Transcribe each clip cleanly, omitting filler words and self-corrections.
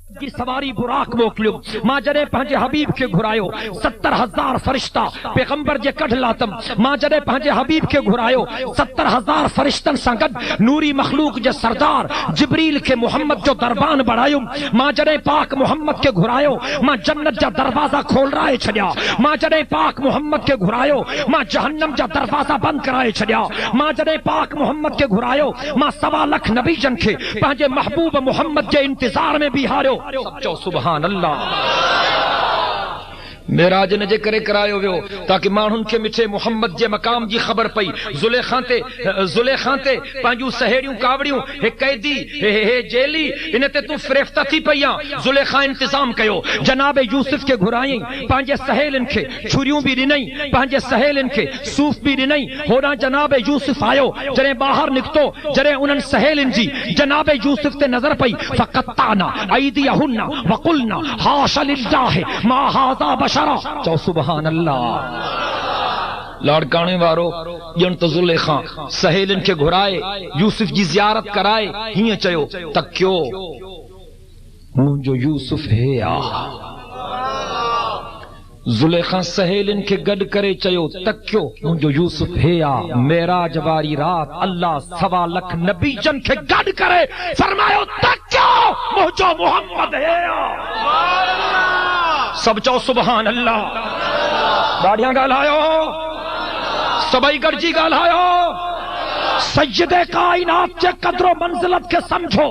کی سواری براق موکلیو ماں جڑے پنجے حبیب کے گھرایو 70,000 فرشتہ پیغمبر جے کڈ لاتم ماں جڑے پنجے حبیب کے گھرایو 70,000 فرشتن سنگت نوری مخلوق جے سردار جبریل کے محمد جو دربان بڑھایو ماں جڑے پاک محمد کے گھرایو ماں جنت جا دروازہ کھول رائے چھڑیا ماں جڑے پاک محمد کے گھرایو ماں جہنم جا دروازہ بند کرائے چھڑیا ماں جڑے پاک محمد کے گھرایو ماں 1.25 لکھ نبی جن کے پنجے محبوب محمد کے انتظار میں بھی ہارو سچو سبحان اللہ معراج نے جے کرے کرایو ویو تاکہ مانن کے میٹھے محمد جے مقام جی خبر پئی زلیخاں تے پانجو سہیڑیوں کاوڑیوں ہے قیدی ہے جیلی انہیں تے تو فریفتہ تھی پئیاں زلیخاں انتظام کیو جناب یوسف کے گھرائیں پانجے سہیل ان کے چھریوں بھی نہیں پانجے سہیل ان کے صوف بھی نہیں ہونا جناب یوسف آیو جرے باہر نکتو جرے انہن سہیل ان جی جناب یوسف تے نظر پئی فقطعنا ایدیہن وقلنا حاش للہ ما ھذا بشر چو سبحان اللہ لاڑکانے وارو جن تو زلیخاں سہیلن کے گھرائے یوسف جی زیارت کرائے ہی چیو تکیو جو یوسف ہے زلیخاں سہیلن کے گڈ کرے چیو تکیو جو یوسف ہے معراج واری رات اللہ 1.25 لکھ نبی جن کے گڈ کرے فرمایا تکیو جو محمد ہے سب چو سبحان اللہ داڑیاں گالایو سبائی گرجی گالایو سید کائنات کے قدر و منزلت کے سمجھو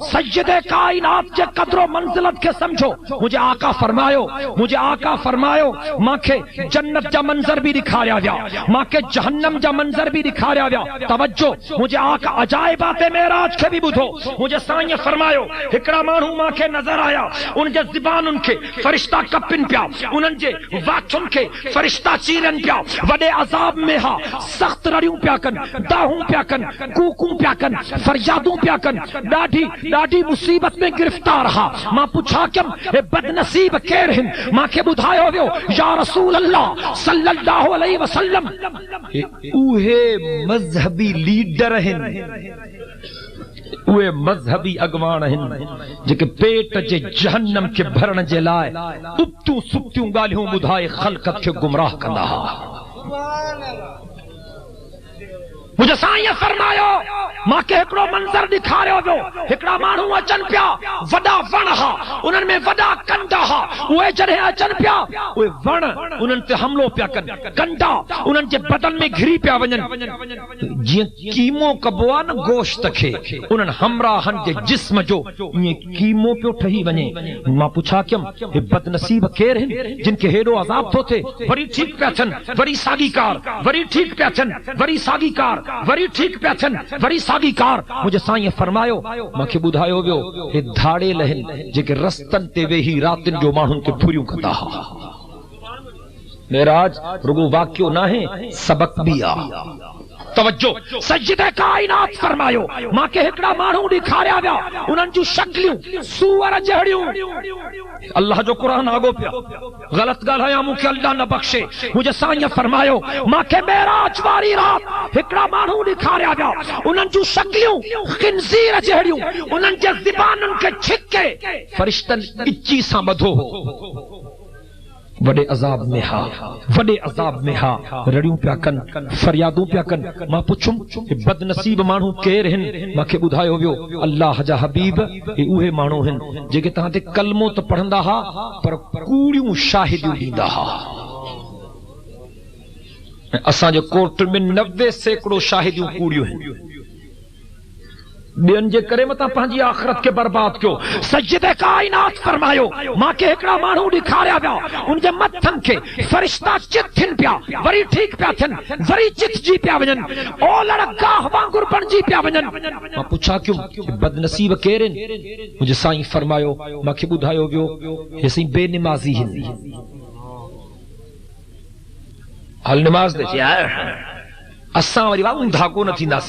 سید کائنات کے قدر و منزلت کے سمجھو مجھے آقا فرمایو ماں کے جنت جا منظر بھی دکھایا گیا ماں کے جہنم جا منظر بھی دکھایا گیا توجہ مجھے آقا عجائبات معراج کے بھی بدھو مجھے سائیں فرمایو ہکڑا مانو ماں کے نظر آیا ان جے زبان ان کے فرشتہ کپن پیا انن جے واچ ان کے فرشتہ چیرن پیا وڈے عذاب میں ہا سخت رڑیوں پیا کن داہوں پیا کن کوکوں پیا کن فریادوں پیا کن ڈاڈی مصیبت میں گرفتار رہا ماں پوچھا کم اے بد نصیب کیر ہن ماں کے بدھائے ہوئے یا رسول اللہ صلی اللہ علیہ وسلم اوہے مذہبی لیڈر ہن اوہے مذہبی اگوان ہن جے پیٹ جے جہنم کے بھرن جے لائے ابتوں سبتوں گالیوں بدھائے خلقت کے گمراہ کندا مجھے سائیں فرمایو ماں کے ہکڑو منظر دکھا رہے ہو ہکڑا مانو اچن پیا وڈا ون ہا انہن میں وڈا کنڈا ہا اوے جڑے اچن پیا اوے ون انہن تے حملو پیا کن کنڈا انہن جے بدن میں گھری پیا ونجن جی کیمو کبوا ن گوشت کھے انہن ہمراہن جے جسم جو یہ کیمو پیو ٹھہی ونجے ماں پوچھا کیم یہ بد نصیب کیر ہن جن کے ہیڈو عذاب تو تھے وری ٹھیک پیا تھن وری ساگی کار وری ٹھیک پیا تھن وری ساگی کار وری ٹھیک پیا تھن وری ساگی کار مجھے سائیں فرمایو ماں کے بدھایو ویو اے دھاڑے لہن جے کہ رستن تے وہی راتن جو مانن کے پھریوں کتا معراج رگو واقعو نہ ہے سبق بھی آ توجہ سید کائنات فرمایو ماں کے ہکڑا مانو دکھاریا گیا انہن جو شکلیوں سور جہڑیوں اللہ جو قرآن آگو پیا غلط گالایا مو کے اللہ نہ بخشے مجھے سائیں فرمایو ماں کے معراج واری رات ہکڑا مانو دکھاریا گیا انہن جو شکلیوں خنزیر جہڑیوں انہن جے زبانن کے چھکے فرشتن اچی سا بدھو وڈے عذاب میں ہا رڑیوں پیا کن فریادوں پیا کن ماں پوچھم بد نصیب مانو کیر ہن ماں کے بدھایو ویو اللہ جا حبیب اے اوہے مانو ہن جے کہ تہاں تے کلمو تو پڑھندا ہا پر کوڑیوں شاہدیوں دیندا ہا اساں جو کوٹ میں 90 سینکڑوں شاہدیوں کوڑیوں ہیں دین جے کرے متا پہنجی آخرت کے برباد کیوں سید کائنات فرمایو ماں کے ہکڑا مانو دکھاریا گیا ان جے متھن کے فرشتہ چت تھن پیا وری ٹھیک پیا تھن وری چت جی پیا ونجن او لڑگاہ وانگر بن جی پیا ونجن ماں پوچھا کیوں بد نصیب کیرن مجھے سائیں فرمایو ماں کے بدھایو ویو یہ سائیں بے نمازی ہن حل نماز دے چی اساں وری واؤں دھاکو نہ تھیندا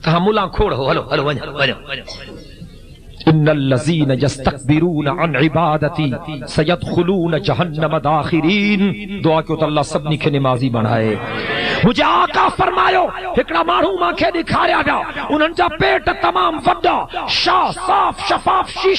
کہاں ملان کھوڑ ہو ہلو ونجو ان الذین یستکبرون عن عبادتی سیدخلون جہنم داخرین دعا کیوں تو اللہ سب نے نمازی بنائے مجھے آقا فرمایو ہکڑا مانو ماں کے دکھایا گیا انہن جا پیٹ تمام وڈا شاہ صاف شفاف شیش